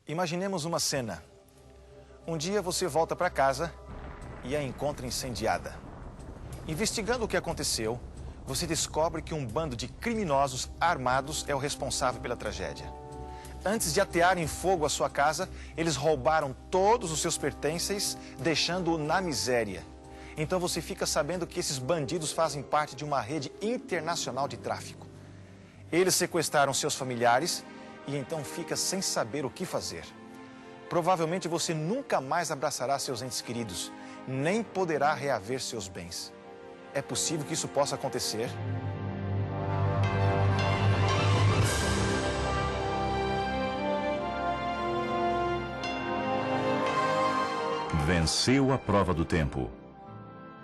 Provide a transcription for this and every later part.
Imaginemos uma cena. Um dia você volta para casa e a encontra incendiada. Investigando o que aconteceu, você descobre que um bando de criminosos armados é o responsável pela tragédia. Antes de atearem fogo à sua casa, eles roubaram todos os seus pertences, deixando-o na miséria. Então você fica sabendo que esses bandidos fazem parte de uma rede internacional de tráfico. Eles sequestraram seus familiares e então fica sem saber o que fazer. Provavelmente você nunca mais abraçará seus entes queridos, nem poderá reaver seus bens. É possível que isso possa acontecer? Venceu a prova do tempo.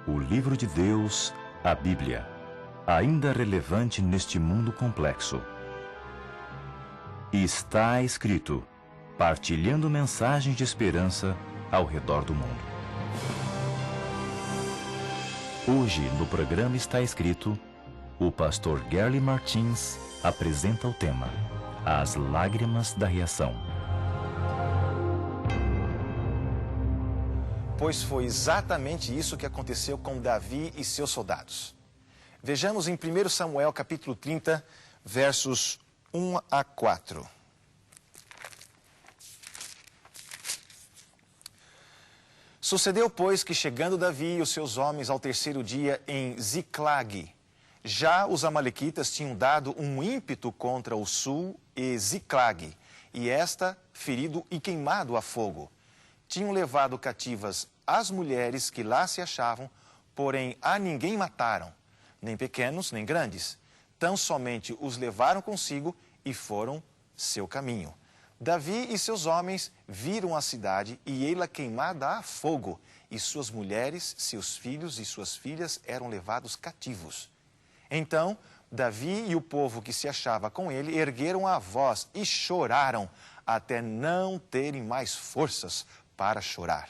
O livro de Deus, a Bíblia, ainda relevante neste mundo complexo. Está escrito, partilhando mensagens de esperança ao redor do mundo. Hoje, no programa Está Escrito, o pastor Gerli Martins apresenta o tema As Lágrimas da Reação. Pois foi exatamente isso que aconteceu com Davi e seus soldados. Vejamos em 1 Samuel, capítulo 30, versos 1 a 4. Sucedeu, pois, que chegando Davi e os seus homens ao terceiro dia em Ziclague, já os amalequitas tinham dado um ímpeto contra o sul e Ziclague, e esta ferido e queimado a fogo. Tinham levado cativas as mulheres que lá se achavam, porém a ninguém mataram, nem pequenos nem grandes. Tão somente os levaram consigo e foram seu caminho. Davi e seus homens viram a cidade e ela queimada a fogo, e suas mulheres, seus filhos e suas filhas eram levados cativos. Então, Davi e o povo que se achava com ele ergueram a voz e choraram, até não terem mais forças para chorar.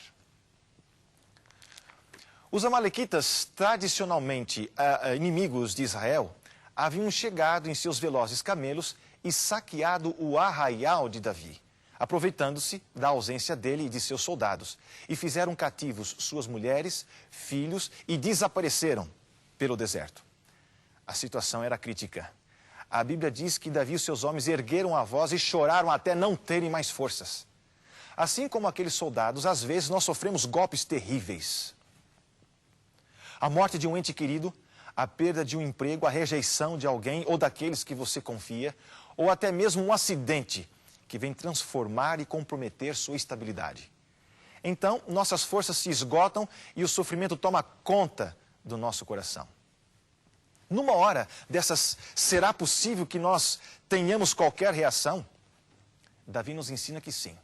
Os amalequitas, tradicionalmente inimigos de Israel, haviam chegado em seus velozes camelos e saqueado o arraial de Davi, aproveitando-se da ausência dele e de seus soldados, e fizeram cativos suas mulheres, filhos e desapareceram pelo deserto. A situação era crítica. A Bíblia diz que Davi e seus homens ergueram a voz e choraram até não terem mais forças. Assim como aqueles soldados, às vezes nós sofremos golpes terríveis. A morte de um ente querido, a perda de um emprego, a rejeição de alguém ou daqueles que você confia, ou até mesmo um acidente que vem transformar e comprometer sua estabilidade. Então, nossas forças se esgotam e o sofrimento toma conta do nosso coração. Numa hora dessas, será possível que nós tenhamos qualquer reação? Davi nos ensina que sim.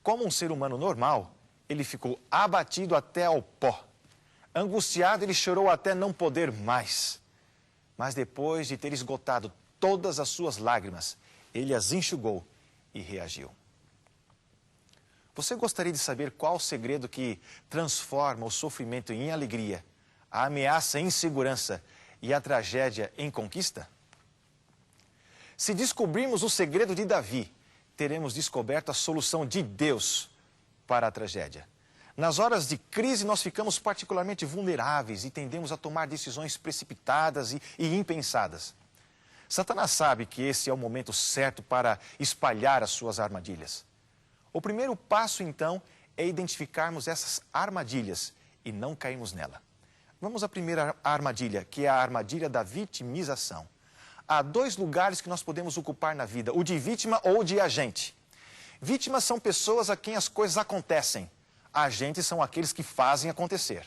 Como um ser humano normal, ele ficou abatido até ao pó. Angustiado, ele chorou até não poder mais. Mas depois de ter esgotado todas as suas lágrimas, ele as enxugou e reagiu. Você gostaria de saber qual o segredo que transforma o sofrimento em alegria, a ameaça em segurança e a tragédia em conquista? Se descobrirmos o segredo de Davi, teremos descoberto a solução de Deus para a tragédia. Nas horas de crise, nós ficamos particularmente vulneráveis e tendemos a tomar decisões precipitadas e impensadas. Satanás sabe que esse é o momento certo para espalhar as suas armadilhas. O primeiro passo, então, é identificarmos essas armadilhas e não cairmos nela. Vamos à primeira armadilha, que é a armadilha da vitimização. Há dois lugares que nós podemos ocupar na vida, o de vítima ou de agente. Vítimas são pessoas a quem as coisas acontecem. Agentes são aqueles que fazem acontecer.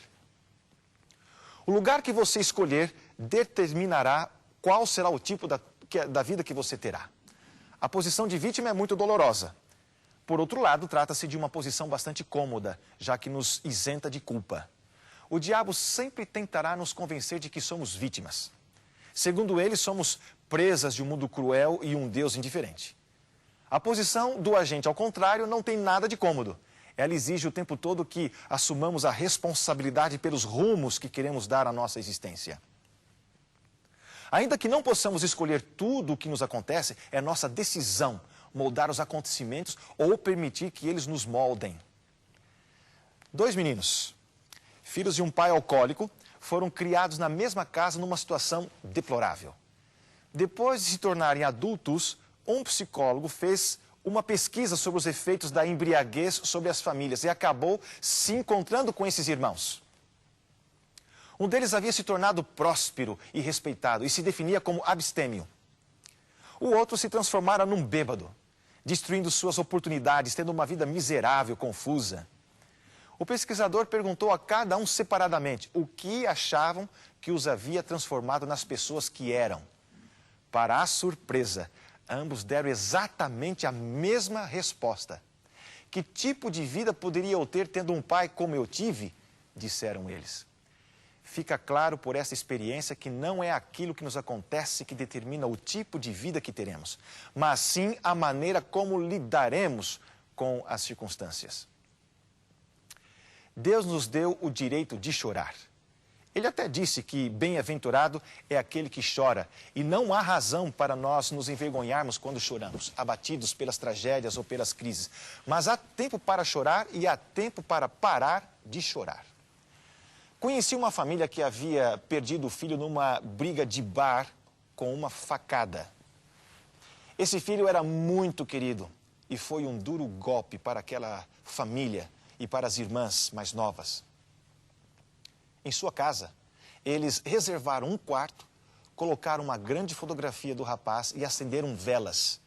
O lugar que você escolher determinará qual será o tipo da vida que você terá. A posição de vítima é muito dolorosa. Por outro lado, trata-se de uma posição bastante cômoda, já que nos isenta de culpa. O diabo sempre tentará nos convencer de que somos vítimas. Segundo ele, somos presas de um mundo cruel e um Deus indiferente. A posição do agente, ao contrário, não tem nada de cômodo. Ela exige o tempo todo que assumamos a responsabilidade pelos rumos que queremos dar à nossa existência. Ainda que não possamos escolher tudo o que nos acontece, é nossa decisão moldar os acontecimentos ou permitir que eles nos moldem. 2 meninos, filhos de um pai alcoólico, foram criados na mesma casa numa situação deplorável. Depois de se tornarem adultos, um psicólogo fez uma pesquisa sobre os efeitos da embriaguez sobre as famílias e acabou se encontrando com esses irmãos. Um deles havia se tornado próspero e respeitado e se definia como abstêmio. O outro se transformara num bêbado, destruindo suas oportunidades, tendo uma vida miserável, confusa. O pesquisador perguntou a cada um separadamente o que achavam que os havia transformado nas pessoas que eram. Para a surpresa, ambos deram exatamente a mesma resposta. Que tipo de vida poderia eu ter tendo um pai como eu tive? Disseram eles. Fica claro por essa experiência que não é aquilo que nos acontece que determina o tipo de vida que teremos, mas sim a maneira como lidaremos com as circunstâncias. Deus nos deu o direito de chorar. Ele até disse que bem-aventurado é aquele que chora, e não há razão para nós nos envergonharmos quando choramos, abatidos pelas tragédias ou pelas crises. Mas há tempo para chorar e há tempo para parar de chorar. Conheci uma família que havia perdido o filho numa briga de bar com uma facada. Esse filho era muito querido e foi um duro golpe para aquela família e para as irmãs mais novas. Em sua casa, eles reservaram um quarto, colocaram uma grande fotografia do rapaz e acenderam velas.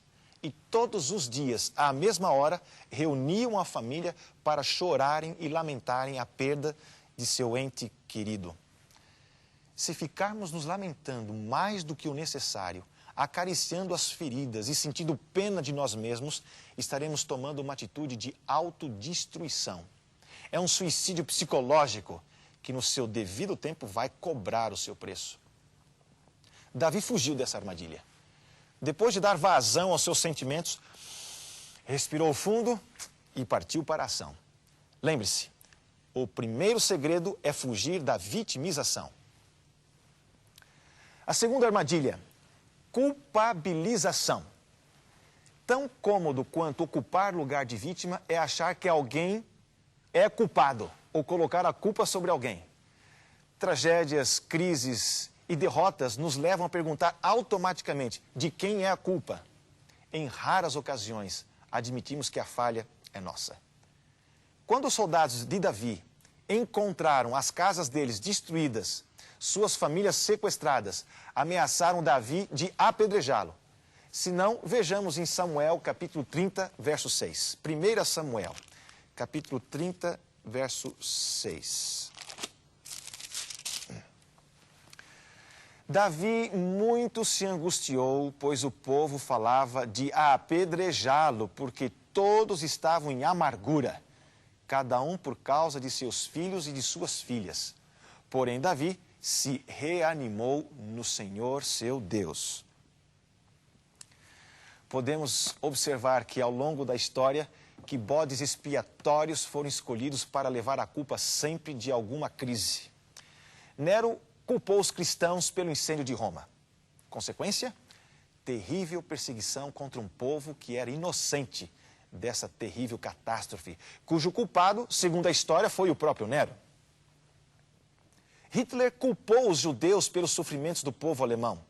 E todos os dias, à mesma hora, reuniam a família para chorarem e lamentarem a perda de seu ente querido. Se ficarmos nos lamentando mais do que o necessário, acariciando as feridas e sentindo pena de nós mesmos, estaremos tomando uma atitude de autodestruição. É um suicídio psicológico que no seu devido tempo vai cobrar o seu preço. Davi fugiu dessa armadilha. Depois de dar vazão aos seus sentimentos, respirou fundo e partiu para a ação. Lembre-se, o primeiro segredo é fugir da vitimização. A segunda armadilha, culpabilização. Tão cômodo quanto ocupar lugar de vítima é achar que alguém é culpado ou colocar a culpa sobre alguém. Tragédias, crises e derrotas nos levam a perguntar automaticamente de quem é a culpa. Em raras ocasiões, admitimos que a falha é nossa. Quando os soldados de Davi encontraram as casas deles destruídas, suas famílias sequestradas, ameaçaram Davi de apedrejá-lo. Se não, vejamos em Samuel, capítulo 30, verso 6. 1 Samuel, capítulo 30, verso 6. Davi muito se angustiou, pois o povo falava de apedrejá-lo, porque todos estavam em amargura, cada um por causa de seus filhos e de suas filhas. Porém, Davi se reanimou no Senhor, seu Deus. Podemos observar que ao longo da história, que bodes expiatórios foram escolhidos para levar a culpa sempre de alguma crise. Nero culpou os cristãos pelo incêndio de Roma. Consequência? Terrível perseguição contra um povo que era inocente dessa terrível catástrofe, cujo culpado, segundo a história, foi o próprio Nero. Hitler culpou os judeus pelos sofrimentos do povo alemão.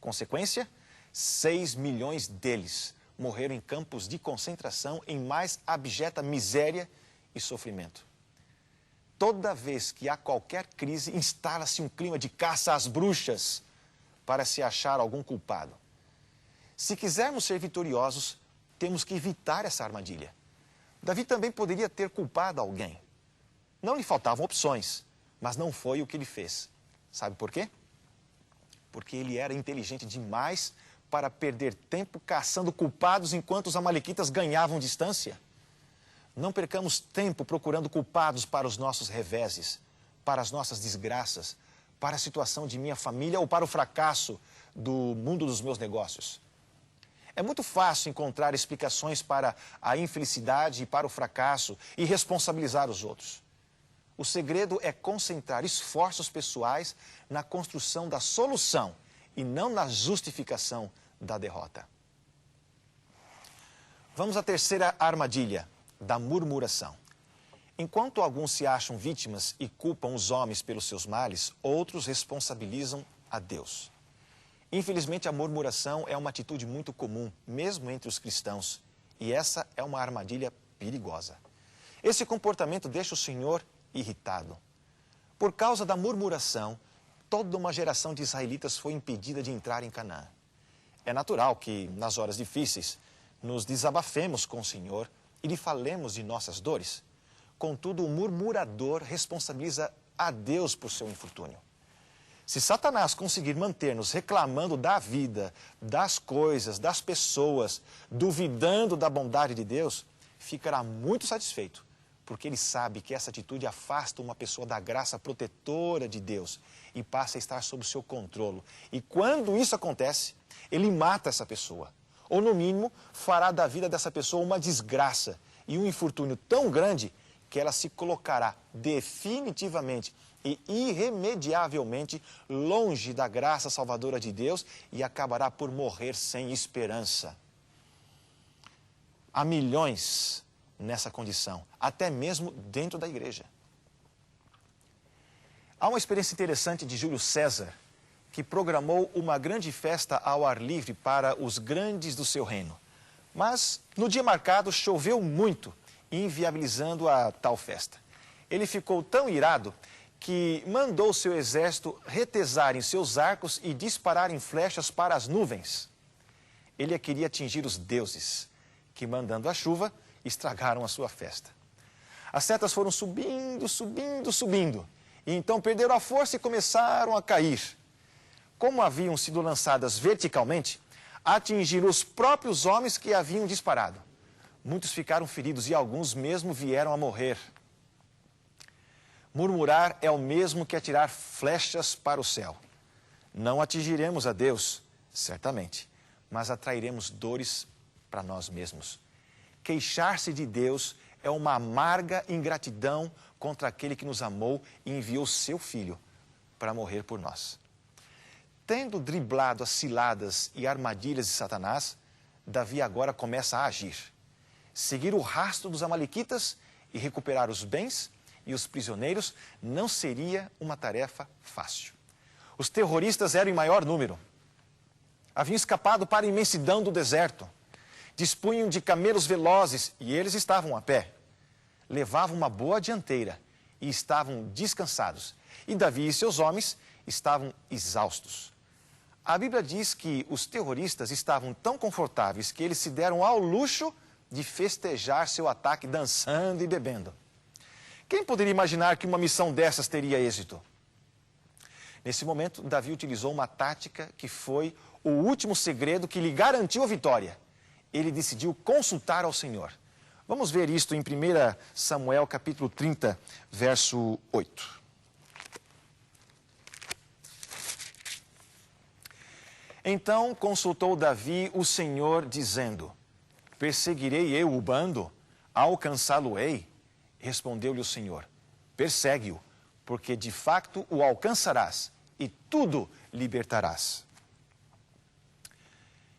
Consequência? 6 milhões deles morreram em campos de concentração em mais abjeta miséria e sofrimento. Toda vez que há qualquer crise, instala-se um clima de caça às bruxas para se achar algum culpado. Se quisermos ser vitoriosos, temos que evitar essa armadilha. Davi também poderia ter culpado alguém. Não lhe faltavam opções, mas não foi o que ele fez. Sabe por quê? Porque ele era inteligente demais para perder tempo caçando culpados enquanto os amalequitas ganhavam distância. Não percamos tempo procurando culpados para os nossos reveses, para as nossas desgraças, para a situação de minha família ou para o fracasso do mundo dos meus negócios. É muito fácil encontrar explicações para a infelicidade e para o fracasso e responsabilizar os outros. O segredo é concentrar esforços pessoais na construção da solução e não na justificação da derrota. Vamos à terceira armadilha, da murmuração. Enquanto alguns se acham vítimas e culpam os homens pelos seus males, outros responsabilizam a Deus. Infelizmente, a murmuração é uma atitude muito comum, mesmo entre os cristãos, e essa é uma armadilha perigosa. Esse comportamento deixa o Senhor irritado. Por causa da murmuração, toda uma geração de israelitas foi impedida de entrar em Canaã. É natural que, nas horas difíceis, nos desabafemos com o Senhor e lhe falemos de nossas dores. Contudo, o murmurador responsabiliza a Deus por seu infortúnio. Se Satanás conseguir manter-nos reclamando da vida, das coisas, das pessoas, duvidando da bondade de Deus, ficará muito satisfeito, porque ele sabe que essa atitude afasta uma pessoa da graça protetora de Deus e passa a estar sob o seu controle. E quando isso acontece, ele mata essa pessoa, ou no mínimo fará da vida dessa pessoa uma desgraça e um infortúnio tão grande que ela se colocará definitivamente e irremediavelmente longe da graça salvadora de Deus e acabará por morrer sem esperança. Há milhões nessa condição, até mesmo dentro da igreja. Há uma experiência interessante de Júlio César, que programou uma grande festa ao ar livre para os grandes do seu reino. Mas, no dia marcado, choveu muito, inviabilizando a tal festa. Ele ficou tão irado que mandou seu exército retesarem seus arcos e dispararem flechas para as nuvens. Ele queria atingir os deuses, que, mandando a chuva, estragaram a sua festa. As setas foram subindo, subindo, subindo, e então perderam a força e começaram a cair. Como haviam sido lançadas verticalmente, atingiram os próprios homens que haviam disparado. Muitos ficaram feridos e alguns mesmo vieram a morrer. Murmurar é o mesmo que atirar flechas para o céu. Não atingiremos a Deus, certamente, mas atrairemos dores para nós mesmos. Queixar-se de Deus é uma amarga ingratidão contra aquele que nos amou e enviou seu Filho para morrer por nós. Tendo driblado as ciladas e armadilhas de Satanás, Davi agora começa a agir. Seguir o rastro dos amalequitas e recuperar os bens e os prisioneiros não seria uma tarefa fácil. Os terroristas eram em maior número. Haviam escapado para a imensidão do deserto. Dispunham de camelos velozes e eles estavam a pé. Levavam uma boa dianteira e estavam descansados. E Davi e seus homens estavam exaustos. A Bíblia diz que os terroristas estavam tão confortáveis que eles se deram ao luxo de festejar seu ataque dançando e bebendo. Quem poderia imaginar que uma missão dessas teria êxito? Nesse momento, Davi utilizou uma tática que foi o último segredo que lhe garantiu a vitória. Ele decidiu consultar ao Senhor. Vamos ver isto em 1 Samuel, capítulo 30, verso 8. Então consultou Davi o Senhor, dizendo: perseguirei eu o bando? Alcançá-lo-ei? Respondeu-lhe o Senhor: persegue-o, porque de facto o alcançarás e tudo libertarás.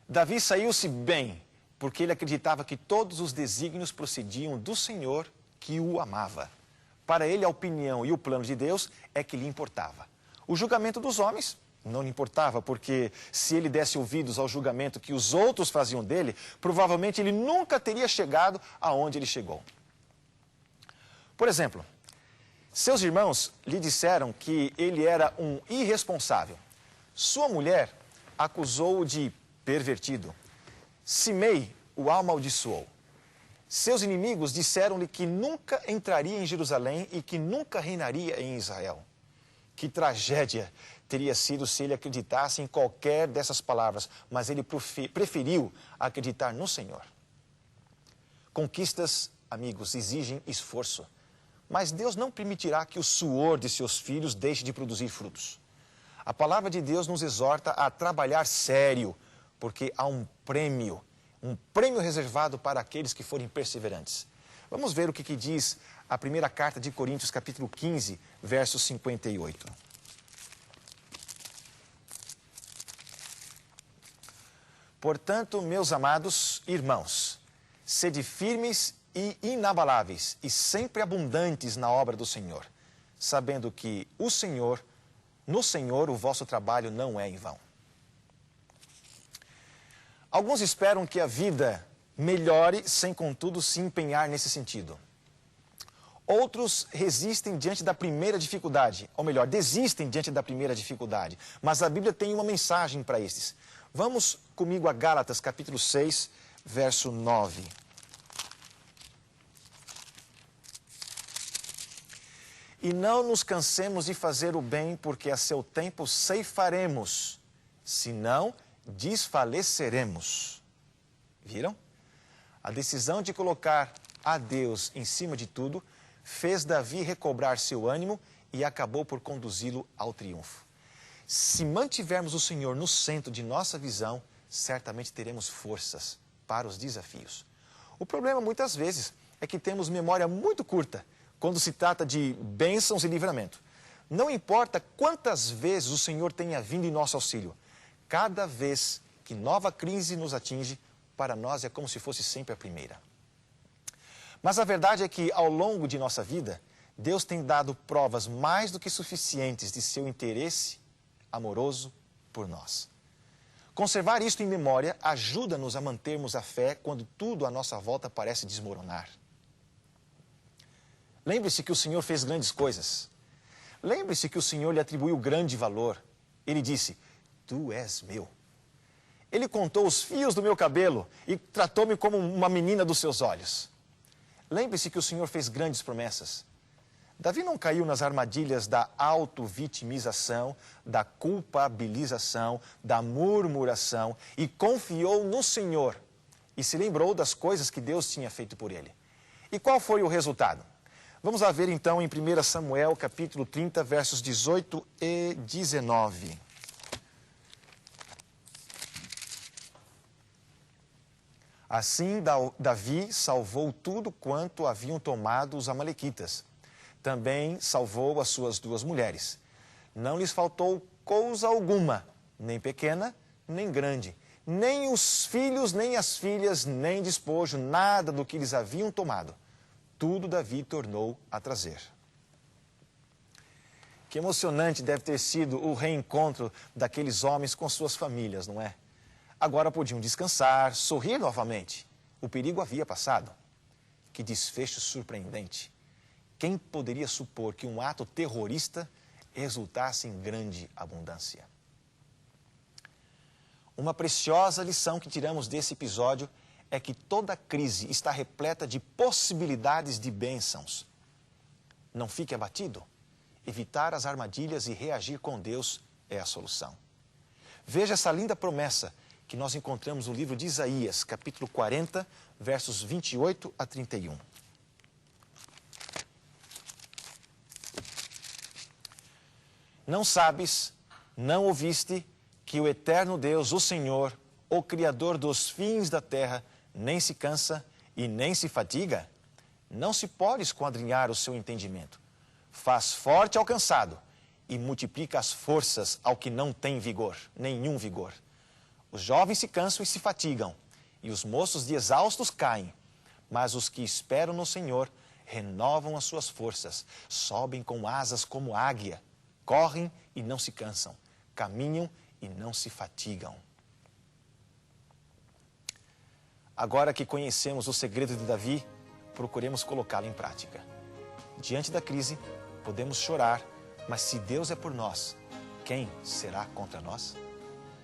Davi saiu-se bem, porque ele acreditava que todos os desígnios procediam do Senhor que o amava. Para ele, a opinião e o plano de Deus é que lhe importava. O julgamento dos homens não lhe importava, porque se ele desse ouvidos ao julgamento que os outros faziam dele, provavelmente ele nunca teria chegado aonde ele chegou. Por exemplo, seus irmãos lhe disseram que ele era um irresponsável. Sua mulher acusou-o de pervertido. Simei o amaldiçoou. Seus inimigos disseram-lhe que nunca entraria em Jerusalém e que nunca reinaria em Israel. Que tragédia teria sido se ele acreditasse em qualquer dessas palavras, mas ele preferiu acreditar no Senhor. Conquistas, amigos, exigem esforço. Mas Deus não permitirá que o suor de seus filhos deixe de produzir frutos. A palavra de Deus nos exorta a trabalhar sério, porque há um prêmio reservado para aqueles que forem perseverantes. Vamos ver o que diz a primeira carta de Coríntios, capítulo 15, verso 58. Portanto, meus amados irmãos, Sede firmes e inabaláveis, e sempre abundantes na obra do Senhor, sabendo que no Senhor o vosso trabalho não é em vão. Alguns esperam que a vida melhore sem, contudo, se empenhar nesse sentido. Outros resistem diante da primeira dificuldade, ou melhor, desistem diante da primeira dificuldade. Mas a Bíblia tem uma mensagem para estes. Vamos comigo a Gálatas, capítulo 6, verso 9. E não nos cansemos de fazer o bem, porque a seu tempo ceifaremos, senão desfaleceremos. Viram? A decisão de colocar a Deus em cima de tudo fez Davi recobrar seu ânimo e acabou por conduzi-lo ao triunfo. Se mantivermos o Senhor no centro de nossa visão, certamente teremos forças para os desafios. O problema, muitas vezes, é que temos memória muito curta quando se trata de bênçãos e livramento. Não importa quantas vezes o Senhor tenha vindo em nosso auxílio, cada vez que nova crise nos atinge, para nós é como se fosse sempre a primeira. Mas a verdade é que, ao longo de nossa vida, Deus tem dado provas mais do que suficientes de seu interesse amoroso por nós. Conservar isto em memória ajuda-nos a mantermos a fé quando tudo à nossa volta parece desmoronar. Lembre-se que o Senhor fez grandes coisas. Lembre-se que o Senhor lhe atribuiu grande valor. Ele disse, tu és meu. Ele contou os fios do meu cabelo e tratou-me como uma menina dos seus olhos. Lembre-se que o Senhor fez grandes promessas. Davi não caiu nas armadilhas da auto-vitimização, da culpabilização, da murmuração e confiou no Senhor e se lembrou das coisas que Deus tinha feito por ele. E qual foi o resultado? Vamos lá ver então em 1 Samuel, capítulo 30, versos 18 e 19. Assim, Davi salvou tudo quanto haviam tomado os amalequitas. Também salvou as suas 2 mulheres. Não lhes faltou coisa alguma, nem pequena, nem grande, nem os filhos, nem as filhas, nem despojo, nada do que lhes haviam tomado. Tudo Davi tornou a trazer. Que emocionante deve ter sido o reencontro daqueles homens com suas famílias, não é? Agora podiam descansar, sorrir novamente. O perigo havia passado. Que desfecho surpreendente. Quem poderia supor que um ato terrorista resultasse em grande abundância? Uma preciosa lição que tiramos desse episódio é que toda crise está repleta de possibilidades de bênçãos. Não fique abatido. Evitar as armadilhas e reagir com Deus é a solução. Veja essa linda promessa que nós encontramos no livro de Isaías, capítulo 40, versos 28 a 31. Não sabes, não ouviste, que o eterno Deus, o Senhor, o Criador dos fins da terra, nem se cansa e nem se fatiga? Não se pode esquadrinhar o seu entendimento. Faz forte ao cansado e multiplica as forças ao que não tem vigor, nenhum vigor. Os jovens se cansam e se fatigam, e os moços de exaustos caem. Mas os que esperam no Senhor renovam as suas forças, sobem com asas como águia, correm e não se cansam, caminham e não se fatigam. Agora que conhecemos o segredo de Davi, procuremos colocá-lo em prática. Diante da crise, podemos chorar, mas se Deus é por nós, quem será contra nós?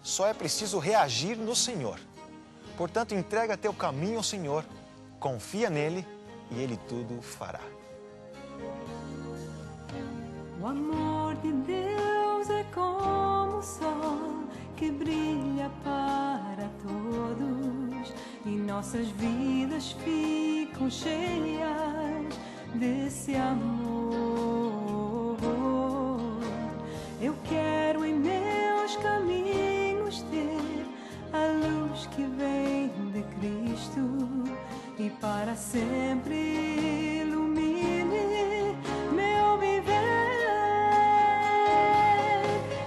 Só é preciso reagir no Senhor. Portanto, entrega teu caminho ao Senhor, confia nele e Ele tudo fará. O amor de Deus é como o sol que brilha para todos e nossas vidas ficam cheias desse amor. Eu quero em meus caminhos ter a luz que vem de Cristo e para sempre ilumine meu viver.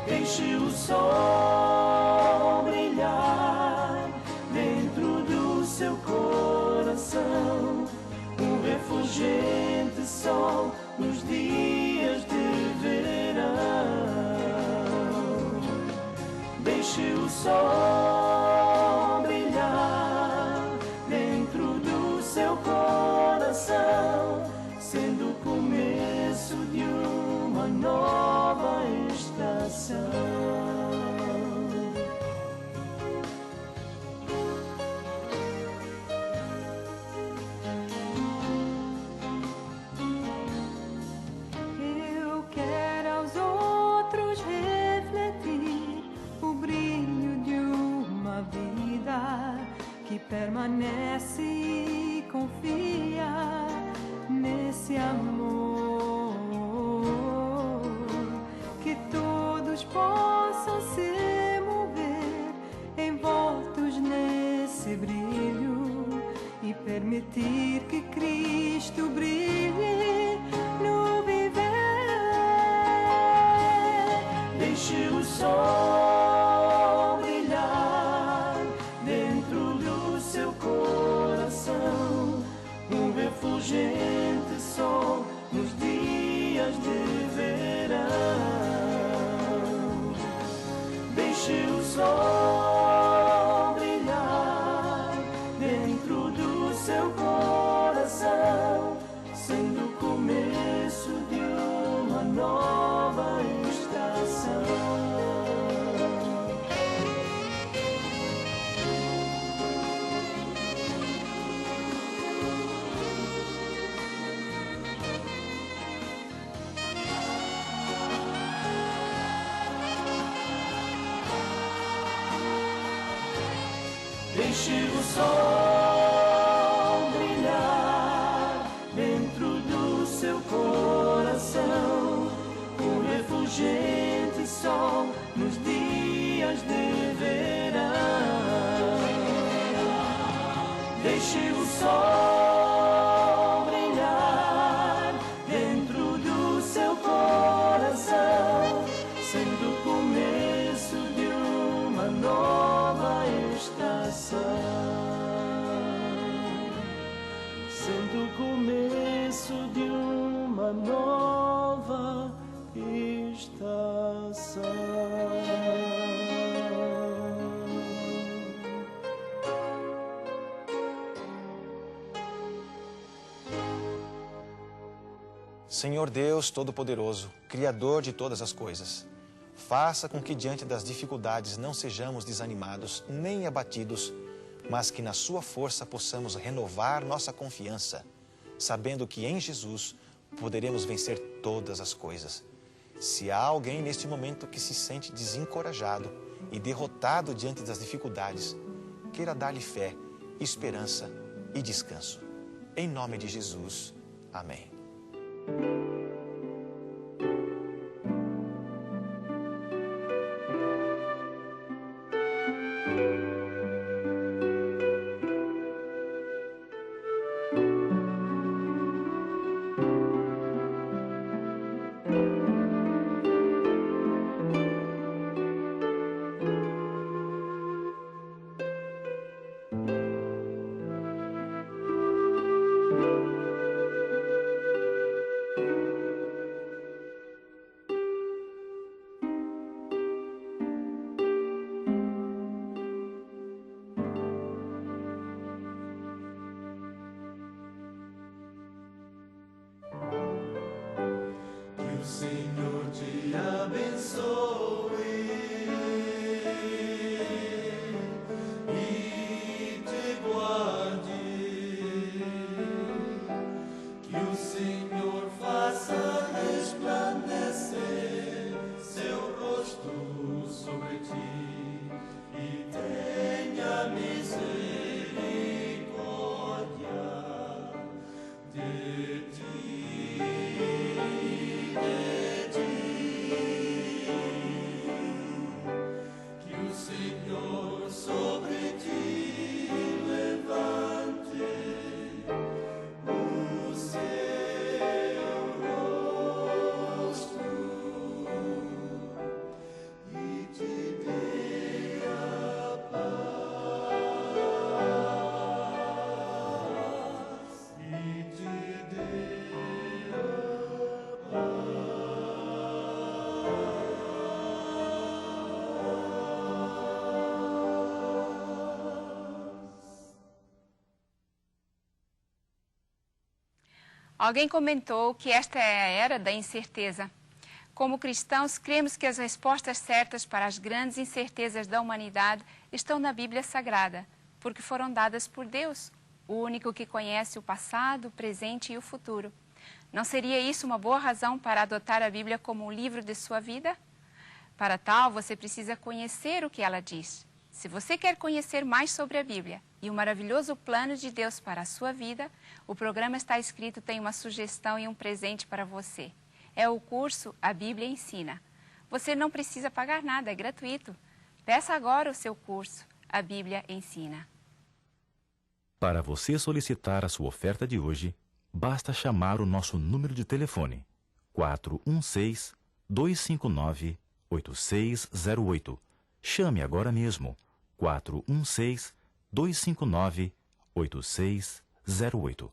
Deixe o sol brilhar dentro do seu coração nos dias de verão. Deixe o sol brilhar dentro do seu coração, sendo o começo de uma nova estação. Que permanece e confia nesse amor, que todos possam se mover envoltos nesse brilho e permitir que Cristo brilhe no viver. Deixe o sol refulgente sol nos dias de verão. Deixe o sol brilhar dentro do seu coração, sendo o começo de uma nova estação. Deixe o sol brilhar dentro do seu coração, um refulgente sol nos dias de verão. Deixe o sol brilhar dentro do seu coração, sendo o começo de uma nova estação, sendo o começo de uma nova estação. Senhor Deus Todo-Poderoso, Criador de todas as coisas, faça com que diante das dificuldades não sejamos desanimados nem abatidos, mas que na sua força possamos renovar nossa confiança, sabendo que em Jesus poderemos vencer todas as coisas. Se há alguém neste momento que se sente desencorajado e derrotado diante das dificuldades, queira dar-lhe fé, esperança e descanso. Em nome de Jesus. Amém. O Senhor te abençoe e te guarde, que o Senhor faça resplandecer seu rosto sobre ti e tenha misericórdia de ti. Alguém comentou que esta é a era da incerteza. Como cristãos, cremos que as respostas certas para as grandes incertezas da humanidade estão na Bíblia Sagrada, porque foram dadas por Deus, o único que conhece o passado, o presente e o futuro. Não seria isso uma boa razão para adotar a Bíblia como um livro de sua vida? Para tal, você precisa conhecer o que ela diz. Se você quer conhecer mais sobre a Bíblia e o maravilhoso plano de Deus para a sua vida, o programa Está Escrito tem uma sugestão e um presente para você. É o curso A Bíblia Ensina. Você não precisa pagar nada, é gratuito. Peça agora o seu curso, A Bíblia Ensina. Para você solicitar a sua oferta de hoje, basta chamar o nosso número de telefone 416-259-8608. Chame agora mesmo 416-259-8608.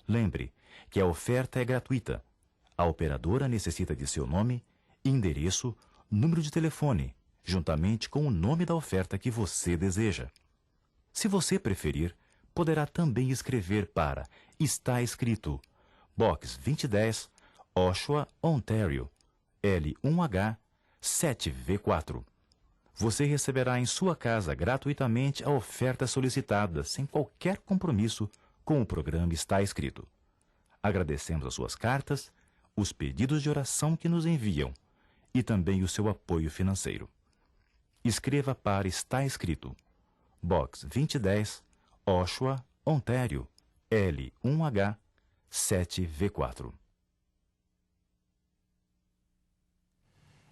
Lembre que a oferta é gratuita. A operadora necessita de seu nome, endereço, número de telefone, juntamente com o nome da oferta que você deseja. Se você preferir, poderá também escrever para Está Escrito, Box 2010, Oshawa, Ontário, L1H 7V4. Você receberá em sua casa gratuitamente a oferta solicitada, sem qualquer compromisso com o programa Está Escrito. Agradecemos as suas cartas, os pedidos de oração que nos enviam e também o seu apoio financeiro. Escreva para Está Escrito, Box 2010, Oshawa, Ontário, L1H 7V4.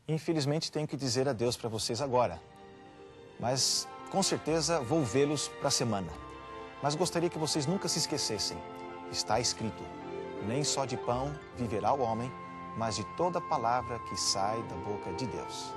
Infelizmente tenho que dizer adeus para vocês agora, mas com certeza vou vê-los para a semana. Mas gostaria que vocês nunca se esquecessem. Está escrito: nem só de pão viverá o homem, mas de toda palavra que sai da boca de Deus.